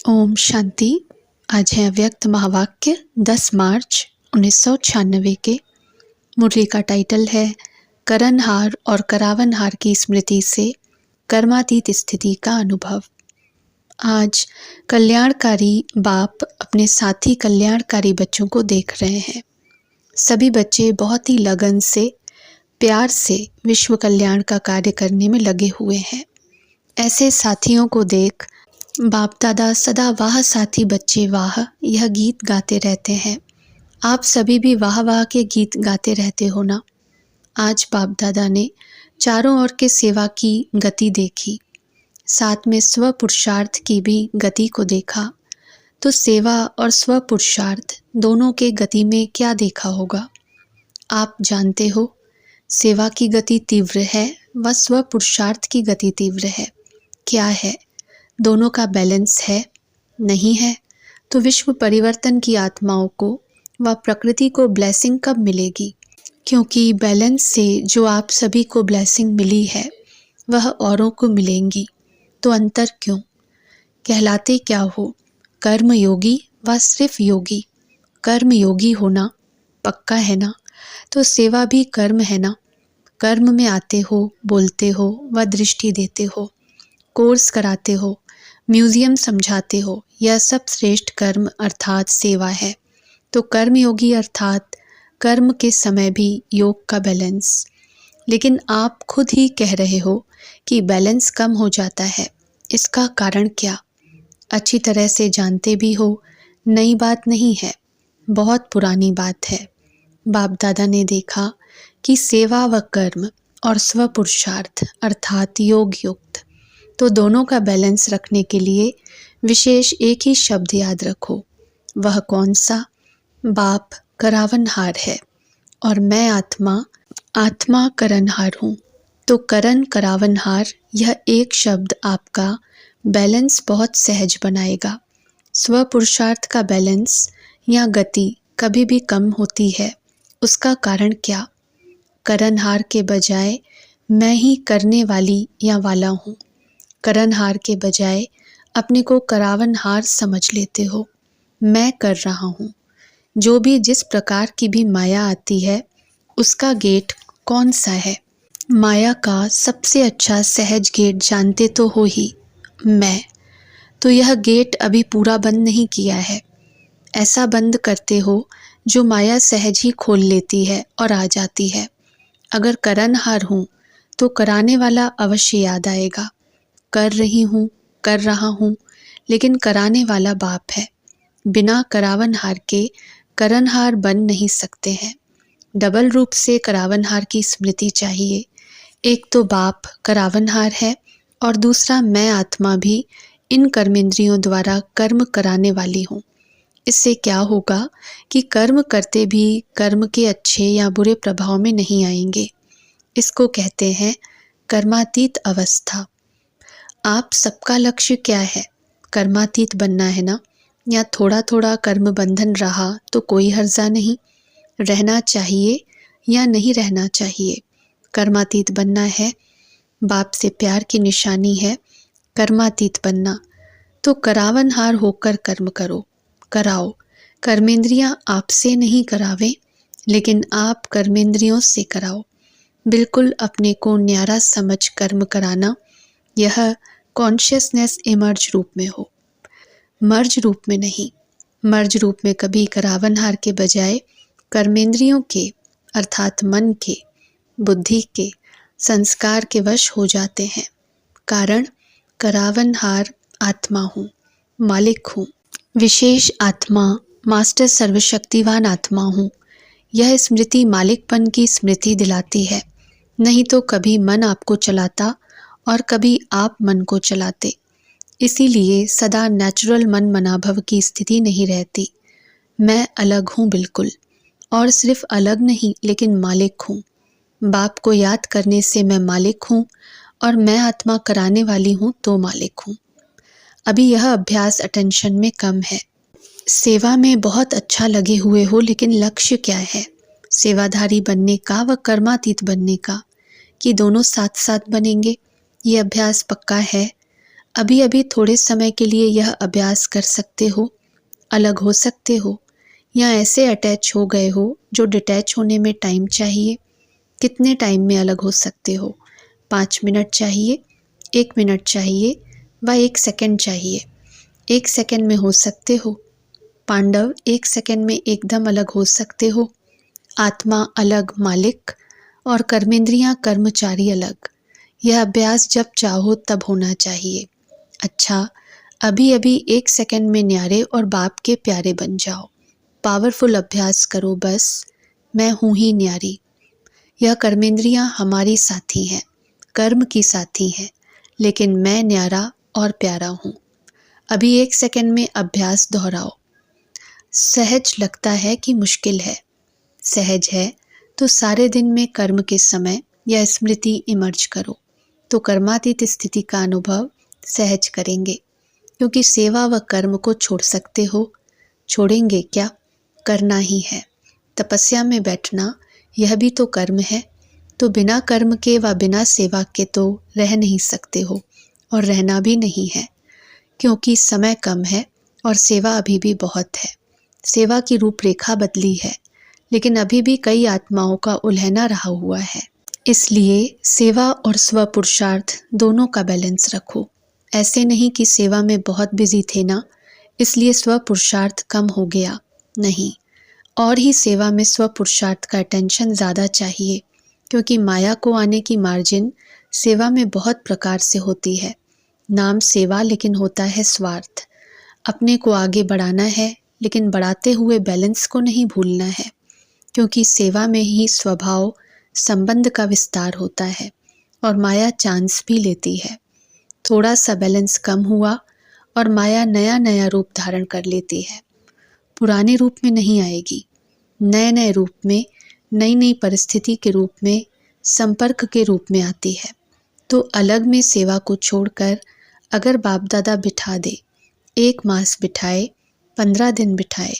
ओम शांति। आज है अव्यक्त महावाक्य 10 मार्च 1996 के। मुरली का टाइटल है करनहार और करावनहार की स्मृति से कर्मातीत स्थिति का अनुभव। आज कल्याणकारी बाप अपने साथी कल्याणकारी बच्चों को देख रहे हैं। सभी बच्चे बहुत ही लगन से, प्यार से विश्व कल्याण का कार्य करने में लगे हुए हैं। ऐसे साथियों को देख बाप दादा सदा वाह साथी बच्चे वाह यह गीत गाते रहते हैं। आप सभी भी वाह वाह के गीत गाते रहते हो ना। आज बाप दादा ने चारों ओर के सेवा की गति देखी, साथ में स्व पुरुषार्थ की भी गति को देखा। तो सेवा और स्व पुरुषार्थ दोनों के गति में क्या देखा होगा? आप जानते हो, सेवा की गति तीव्र है व स्व पुरुषार्थ की गति तीव्र है। क्या है? दोनों का बैलेंस है? नहीं है तो विश्व परिवर्तन की आत्माओं को व प्रकृति को ब्लेसिंग कब मिलेगी? क्योंकि बैलेंस से जो आप सभी को ब्लेसिंग मिली है वह औरों को मिलेंगी। तो अंतर क्यों? कहलाते क्या हो? कर्म योगी व सिर्फ योगी। कर्म योगी होना पक्का है ना? तो सेवा भी कर्म है ना? कर्म में आते हो, बोलते हो व दृष्टि देते हो, कोर्स कराते हो, म्यूजियम समझाते हो, यह सब श्रेष्ठ कर्म अर्थात सेवा है। तो कर्म योगी अर्थात कर्म के समय भी योग का बैलेंस। लेकिन आप खुद ही कह रहे हो कि बैलेंस कम हो जाता है। इसका कारण क्या? अच्छी तरह से जानते भी हो, नई बात नहीं है, बहुत पुरानी बात है। बाप दादा ने देखा कि सेवा व कर्म और स्व पुरुषार्थ अर्थात योग युक्त, तो दोनों का बैलेंस रखने के लिए विशेष एक ही शब्द याद रखो। वह कौन सा? बाप करावनहार है और मैं आत्मा करनहार हूँ। तो करण करावनहार यह एक शब्द आपका बैलेंस बहुत सहज बनाएगा। स्व पुरुषार्थ का बैलेंस या गति कभी भी कम होती है। उसका कारण क्या? करनहार के बजाय मैं ही करने वाली या वाला हूँ। करनहार के बजाय अपने को करावनहार समझ लेते हो। मैं कर रहा हूँ। जो भी जिस प्रकार की भी माया आती है उसका गेट कौन सा है? माया का सबसे अच्छा सहज गेट जानते तो हो ही, मैं। तो यह गेट अभी पूरा बंद नहीं किया है। ऐसा बंद करते हो जो माया सहज ही खोल लेती है और आ जाती है। अगर करनहार हूँ तो कराने वाला अवश्य याद आएगा। कर रही हूँ, कर रहा हूँ, लेकिन कराने वाला बाप है। बिना करावनहार के करनहार बन नहीं सकते हैं। डबल रूप से करावनहार की स्मृति चाहिए। एक तो बाप करावनहार है और दूसरा मैं आत्मा भी इन कर्मेंद्रियों द्वारा कर्म कराने वाली हूँ। इससे क्या होगा कि कर्म करते भी कर्म के अच्छे या बुरे प्रभाव में नहीं आएंगे। इसको कहते हैं कर्मातीत अवस्था। आप सबका लक्ष्य क्या है? कर्मातीत बनना है ना? या थोड़ा थोड़ा कर्म बंधन रहा तो कोई हर्जा नहीं, रहना चाहिए या नहीं रहना चाहिए? कर्मातीत बनना है। बाप से प्यार की निशानी है कर्मातीत बनना। तो करावनहार होकर कर्म करो, कराओ। कर्मेंद्रियां आपसे नहीं करावे, लेकिन आप कर्मेंद्रियों से कराओ। बिल्कुल अपने को न्यारा समझ कर्म कराना, यह कॉन्शियसनेस इमर्ज रूप में हो, मर्ज रूप में नहीं। मर्ज रूप में कभी करावनहार के बजाय कर्मेंद्रियों के अर्थात मन के, बुद्धि के, संस्कार के वश हो जाते हैं। कारण करावनहार आत्मा हूँ, मालिक हूँ, विशेष आत्मा, मास्टर सर्वशक्तिवान आत्मा हूँ। यह स्मृति मालिकपन की स्मृति दिलाती है। नहीं तो कभी मन आपको चलाता और कभी आप मन को चलाते। इसीलिए सदा नेचुरल मन मनाभव की स्थिति नहीं रहती। मैं अलग हूँ बिल्कुल, और सिर्फ अलग नहीं लेकिन मालिक हूँ। बाप को याद करने से मैं मालिक हूँ और मैं आत्मा कराने वाली हूँ तो मालिक हूँ। अभी यह अभ्यास अटेंशन में कम है। सेवा में बहुत अच्छा लगे हुए हो, लेकिन लक्ष्य क्या है? सेवाधारी बनने का व कर्मातीत बनने का, कि दोनों साथ साथ बनेंगे? ये अभ्यास पक्का है। अभी अभी थोड़े समय के लिए यह अभ्यास कर सकते हो, अलग हो सकते हो, या ऐसे अटैच हो गए हो जो डिटैच होने में टाइम चाहिए। कितने टाइम में अलग हो सकते हो? 5 मिनट चाहिए, 1 मिनट चाहिए, व 1 सेकंड चाहिए। 1 सेकंड में हो सकते हो। पांडव 1 सेकंड में एकदम अलग हो सकते हो। आत्मा अलग मालिक और कर्मेंद्रियां कर्मचारी अलग। यह अभ्यास जब चाहो तब होना चाहिए। अच्छा, अभी अभी 1 सेकंड में न्यारे और बाप के प्यारे बन जाओ। पावरफुल अभ्यास करो बस। मैं हूँ ही न्यारी। यह कर्मेंद्रियां हमारी साथी हैं, कर्म की साथी हैं, लेकिन मैं न्यारा और प्यारा हूँ। अभी 1 सेकंड में अभ्यास दोहराओ। सहज लगता है कि मुश्किल है? सहज है तो सारे दिन में कर्म के समय या स्मृति इमर्ज करो, तो कर्मातीत स्थिति का अनुभव सहज करेंगे। क्योंकि सेवा व कर्म को छोड़ सकते हो। छोड़ेंगे क्या? करना ही है। तपस्या में बैठना यह भी तो कर्म है। तो बिना कर्म के व बिना सेवा के तो रह नहीं सकते हो, और रहना भी नहीं है, क्योंकि समय कम है और सेवा अभी भी बहुत है। सेवा की रूपरेखा बदली है, लेकिन अभी भी कई आत्माओं का उलहना रहा हुआ है। इसलिए सेवा और स्व पुरुषार्थ दोनों का बैलेंस रखो। ऐसे नहीं कि सेवा में बहुत बिजी थे ना, इसलिए स्व पुरुषार्थ कम हो गया। नहीं, और ही सेवा में स्व पुरुषार्थ का अटेंशन ज़्यादा चाहिए, क्योंकि माया को आने की मार्जिन सेवा में बहुत प्रकार से होती है। नाम सेवा, लेकिन होता है स्वार्थ। अपने को आगे बढ़ाना है, लेकिन बढ़ाते हुए बैलेंस को नहीं भूलना है, क्योंकि सेवा में ही स्वभाव संबंध का विस्तार होता है और माया चांस भी लेती है। थोड़ा सा बैलेंस कम हुआ और माया नया नया रूप धारण कर लेती है। पुराने रूप में नहीं आएगी, नए नए रूप में, नई नई परिस्थिति के रूप में, संपर्क के रूप में आती है। तो अलग में सेवा को छोड़कर अगर बाप दादा बिठा दे, 1 मास बिठाए, 15 दिन बिठाए,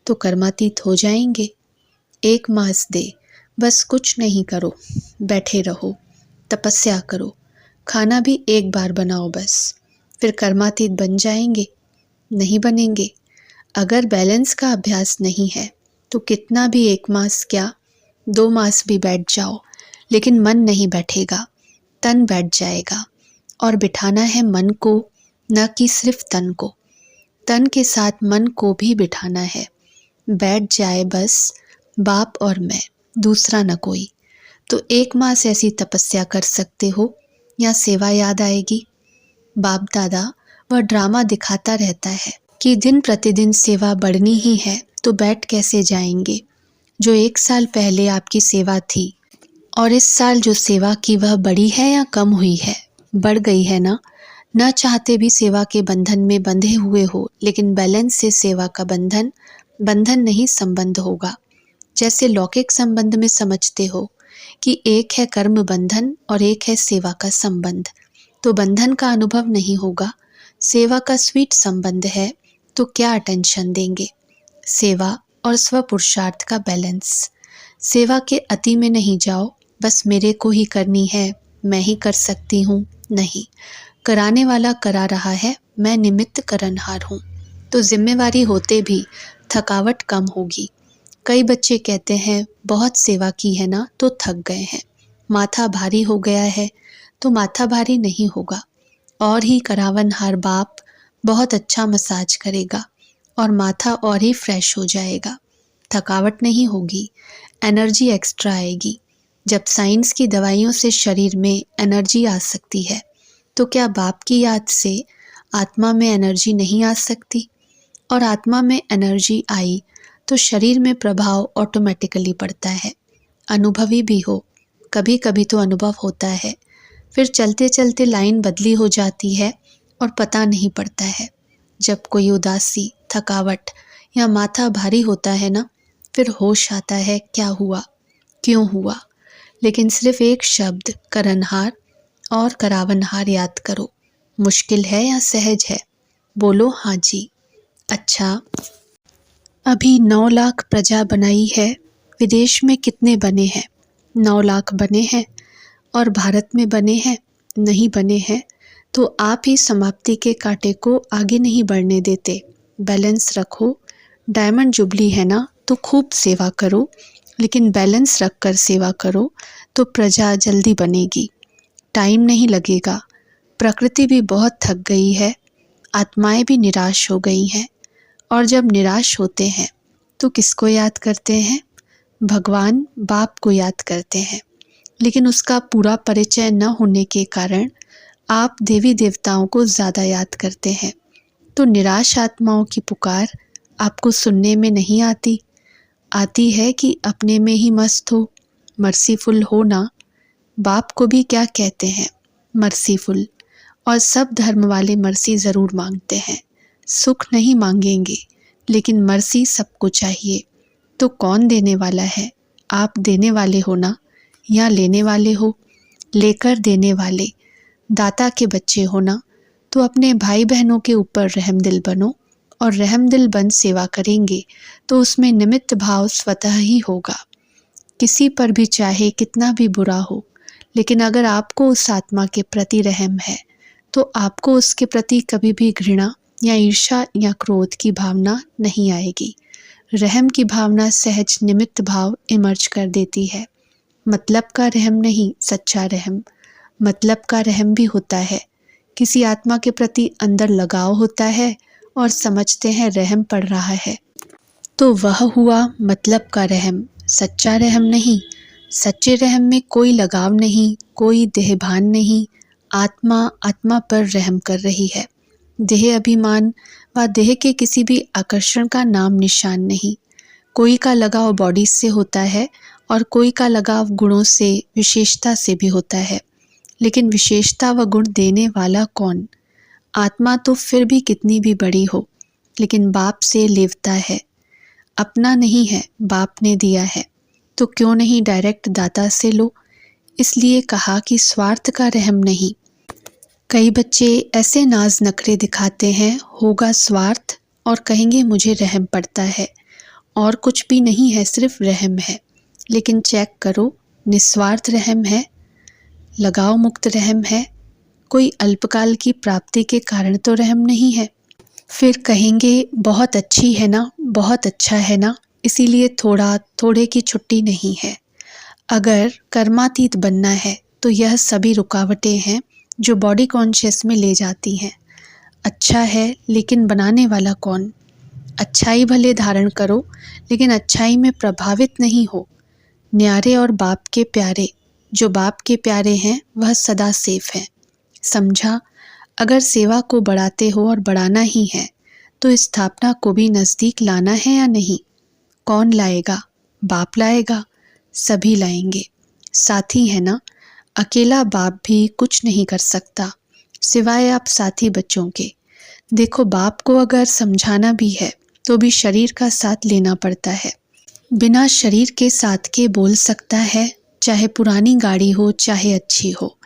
तो कर्मातीत हो जाएंगे। 1 मास दे, बस कुछ नहीं करो, बैठे रहो, तपस्या करो, खाना भी 1 बार बनाओ बस, फिर कर्मातीत बन जाएंगे? नहीं बनेंगे। अगर बैलेंस का अभ्यास नहीं है तो कितना भी 1 मास क्या, 2 मास भी बैठ जाओ, लेकिन मन नहीं बैठेगा, तन बैठ जाएगा। और बिठाना है मन को, न कि सिर्फ तन को। तन के साथ मन को भी बिठाना है। बैठ जाए बस बाप और मैं, दूसरा न कोई। तो 1 मास ऐसी तपस्या कर सकते हो, या सेवा याद आएगी? बाप दादा वह ड्रामा दिखाता रहता है कि दिन प्रतिदिन सेवा बढ़नी ही है, तो बैठ कैसे जाएंगे? जो 1 साल पहले आपकी सेवा थी और इस साल जो सेवा की वह बढ़ी है या कम हुई है? बढ़ गई है ना? न चाहते भी सेवा के बंधन में बंधे हुए हो, लेकिन बैलेंस से सेवा का बंधन बंधन नहीं संबंध होगा। जैसे लौकिक संबंध में समझते हो कि एक है कर्म बंधन और एक है सेवा का संबंध, तो बंधन का अनुभव नहीं होगा। सेवा का स्वीट संबंध है, तो क्या अटेंशन देंगे? सेवा और स्व पुरुषार्थ का बैलेंस। सेवा के अति में नहीं जाओ, बस मेरे को ही करनी है, मैं ही कर सकती हूँ। नहीं, कराने वाला करा रहा है, मैं निमित्त करनहार हूँ। तो जिम्मेवारी होते भी थकावट कम होगी। कई बच्चे कहते हैं बहुत सेवा की है ना, तो थक गए हैं, माथा भारी हो गया है। तो माथा भारी नहीं होगा, और ही करावनहार बाप बहुत अच्छा मसाज करेगा और माथा और ही फ्रेश हो जाएगा। थकावट नहीं होगी, एनर्जी एक्स्ट्रा आएगी। जब साइंस की दवाइयों से शरीर में एनर्जी आ सकती है, तो क्या बाप की याद से आत्मा में एनर्जी नहीं आ सकती? और आत्मा में एनर्जी आई तो शरीर में प्रभाव ऑटोमेटिकली पड़ता है। अनुभवी भी हो, कभी कभी तो अनुभव होता है, फिर चलते चलते लाइन बदली हो जाती है और पता नहीं पड़ता है। जब कोई उदासी, थकावट या माथा भारी होता है ना, फिर होश आता है क्या हुआ, क्यों हुआ। लेकिन सिर्फ एक शब्द करनहार और करावनहार याद करो। मुश्किल है या सहज है? बोलो हाँ जी। अच्छा, अभी 9 लाख प्रजा बनाई है, विदेश में कितने बने हैं? 9 लाख बने हैं। और भारत में बने हैं? नहीं बने हैं। तो आप ही समाप्ति के कांटे को आगे नहीं बढ़ने देते। बैलेंस रखो। डायमंड जुबली है ना, तो खूब सेवा करो, लेकिन बैलेंस रख कर सेवा करो तो प्रजा जल्दी बनेगी, टाइम नहीं लगेगा। प्रकृति भी बहुत थक गई है, आत्माएं भी निराश हो गई हैं, और जब निराश होते हैं तो किसको याद करते हैं? भगवान बाप को याद करते हैं। लेकिन उसका पूरा परिचय न होने के कारण आप देवी देवताओं को ज़्यादा याद करते हैं। तो निराश आत्माओं की पुकार आपको सुनने में नहीं आती। आती है कि अपने में ही मस्त हो, मर्सीफुल हो ना। बाप को भी क्या कहते हैं? मर्सीफुल। और सब धर्म वाले मर्सी ज़रूर मांगते हैं, सुख नहीं मांगेंगे, लेकिन मर्सी सबको चाहिए। तो कौन देने वाला है? आप देने वाले हो ना, या लेने वाले हो? लेकर देने वाले, दाता के बच्चे हो ना, तो अपने भाई बहनों के ऊपर रहमदिल बनो, और रहमदिल बन सेवा करेंगे तो उसमें निमित्त भाव स्वतः ही होगा। किसी पर भी चाहे कितना भी बुरा हो, लेकिन अगर आपको उस आत्मा के प्रति रहम है तो आपको उसके प्रति कभी भी घृणा या ईर्ष्या या क्रोध की भावना नहीं आएगी। रहम की भावना सहज निमित्त भाव इमर्ज कर देती है। मतलब का रहम नहीं, सच्चा रहम। मतलब का रहम भी होता है, किसी आत्मा के प्रति अंदर लगाव होता है और समझते हैं रहम पड़ रहा है, तो वह हुआ मतलब का रहम, सच्चा रहम नहीं। सच्चे रहम में कोई लगाव नहीं, कोई देहभान नहीं। आत्मा आत्मा पर रहम कर रही है। देह अभिमान व देह के किसी भी आकर्षण का नाम निशान नहीं। कोई का लगाव बॉडी से होता है और कोई का लगाव गुणों से, विशेषता से भी होता है। लेकिन विशेषता व गुण देने वाला कौन? आत्मा तो फिर भी कितनी भी बड़ी हो, लेकिन बाप से लेवता है। अपना नहीं है, बाप ने दिया है, तो क्यों नहीं डायरेक्ट दाता से लो। इसलिए कहा कि स्वार्थ का रहम नहीं। कई बच्चे ऐसे नाज नखरे दिखाते हैं, होगा स्वार्थ, और कहेंगे मुझे रहम पड़ता है, और कुछ भी नहीं है, सिर्फ रहम है। लेकिन चेक करो, निस्वार्थ रहम है, लगाव मुक्त रहम है, कोई अल्पकाल की प्राप्ति के कारण तो रहम नहीं है। फिर कहेंगे बहुत अच्छी है ना, बहुत अच्छा है ना, इसीलिए थोड़े की छुट्टी नहीं है। अगर कर्मातीत बनना है तो यह सभी रुकावटें हैं जो बॉडी कॉन्शियस में ले जाती हैं। अच्छा है, लेकिन बनाने वाला कौन? अच्छाई भले धारण करो, लेकिन अच्छाई में प्रभावित नहीं हो। न्यारे और बाप के प्यारे, जो बाप के प्यारे हैं वह सदा सेफ हैं। समझा? अगर सेवा को बढ़ाते हो और बढ़ाना ही है तो स्थापना को भी नज़दीक लाना है या नहीं? कौन लाएगा? बाप लाएगा, सभी लाएंगे। साथी है ना, अकेला बाप भी कुछ नहीं कर सकता सिवाय आप साथी बच्चों के। देखो, बाप को अगर समझाना भी है तो भी शरीर का साथ लेना पड़ता है। बिना शरीर के साथ के बोल सकता है, चाहे पुरानी गाड़ी हो चाहे अच्छी हो,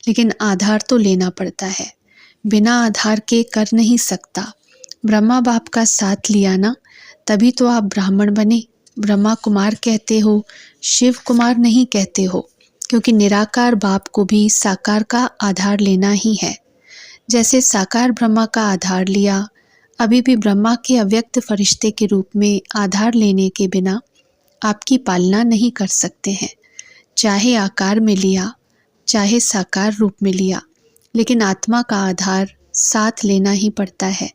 लेकिन आधार तो लेना पड़ता है। बिना आधार के कर नहीं सकता। ब्रह्मा बाप का साथ लिया ना, तभी तो आप ब्राह्मण बने। ब्रह्मा कुमार कहते हो, शिव कुमार नहीं कहते हो, क्योंकि निराकार बाप को भी साकार का आधार लेना ही है। जैसे साकार ब्रह्मा का आधार लिया, अभी भी ब्रह्मा के अव्यक्त फरिश्ते के रूप में आधार लेने के बिना आपकी पालना नहीं कर सकते हैं। चाहे आकार में लिया, चाहे साकार रूप में लिया, लेकिन आत्मा का आधार साथ लेना ही पड़ता है।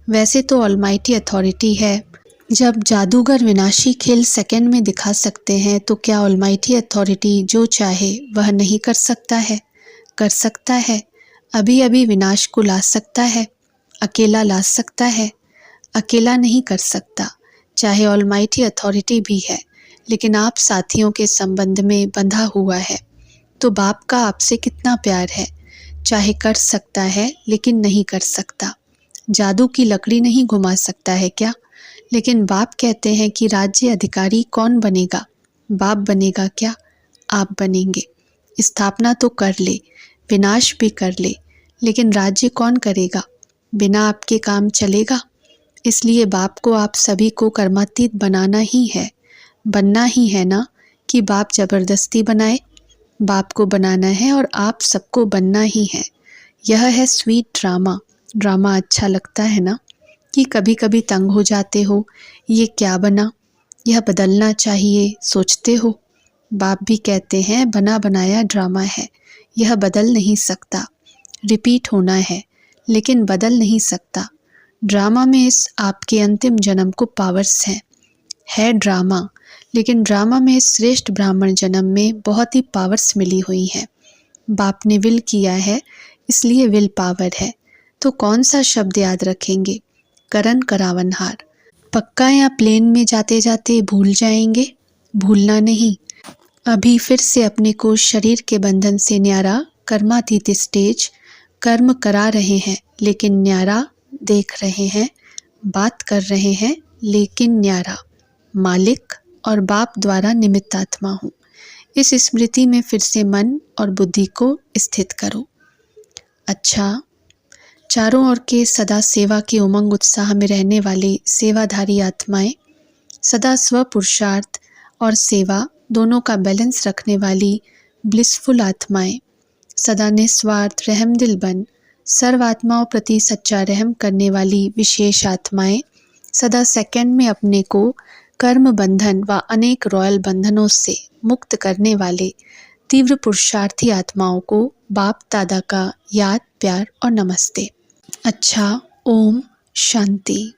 वैसे तो ऑलमाइटी अथॉरिटी है। जब जादूगर विनाशी खेल सेकंड में दिखा सकते हैं, तो क्या ऑलमाइटी अथॉरिटी जो चाहे वह नहीं कर सकता है? कर सकता है। अभी अभी विनाश को ला सकता है, अकेला ला सकता है। अकेला नहीं कर सकता, चाहे ऑलमाइटी अथॉरिटी भी है, लेकिन आप साथियों के संबंध में बंधा हुआ है। तो बाप का आपसे कितना प्यार है, चाहे कर सकता है लेकिन नहीं कर सकता। जादू की लकड़ी नहीं घुमा सकता है क्या? लेकिन बाप कहते हैं कि राज्य अधिकारी कौन बनेगा? बाप बनेगा क्या? आप बनेंगे। स्थापना तो कर ले, विनाश भी कर ले, लेकिन राज्य कौन करेगा? बिना आपके काम चलेगा? इसलिए बाप को आप सभी को कर्मातीत बनाना ही है, बनना ही है ना, कि बाप जबरदस्ती बनाए। बाप को बनाना है और आप सबको बनना ही है। यह है स्वीट ड्रामा। ड्रामा अच्छा लगता है ना? कि कभी कभी तंग हो जाते हो, ये क्या बना, यह बदलना चाहिए, सोचते हो। बाप भी कहते हैं बना बनाया ड्रामा है, यह बदल नहीं सकता। रिपीट होना है लेकिन बदल नहीं सकता। ड्रामा में इस आपके अंतिम जन्म को पावर्स हैं। है ड्रामा, लेकिन ड्रामा में इस श्रेष्ठ ब्राह्मण जन्म में बहुत ही पावर्स मिली हुई हैं। बाप ने विल किया है, इसलिए विल पावर है। तो कौन सा शब्द याद रखेंगे? करण करावनहार। पक्का या प्लेन में जाते जाते भूल जाएंगे? भूलना नहीं। अभी फिर से अपने को शरीर के बंधन से न्यारा कर्मातीत स्टेज, कर्म करा रहे हैं लेकिन न्यारा, देख रहे हैं, बात कर रहे हैं लेकिन न्यारा। मालिक और बाप द्वारा निमित्त आत्मा हूँ। इस स्मृति में फिर से मन और बुद्धि को स्थित करो। अच्छा, चारों ओर के सदा सेवा के उमंग उत्साह में रहने वाले सेवाधारी आत्माएं, सदा स्व पुरुषार्थ और सेवा दोनों का बैलेंस रखने वाली ब्लिसफुल आत्माएं, सदा निस्वार्थ रहमदिल बन सर्व आत्माओं प्रति सच्चा रहम करने वाली विशेष आत्माएं, सदा सेकंड में अपने को कर्म बंधन व अनेक रॉयल बंधनों से मुक्त करने वाले तीव्र पुरुषार्थी आत्माओं को बाप दादा का याद, प्यार और नमस्ते। अच्छा, ओम शांति।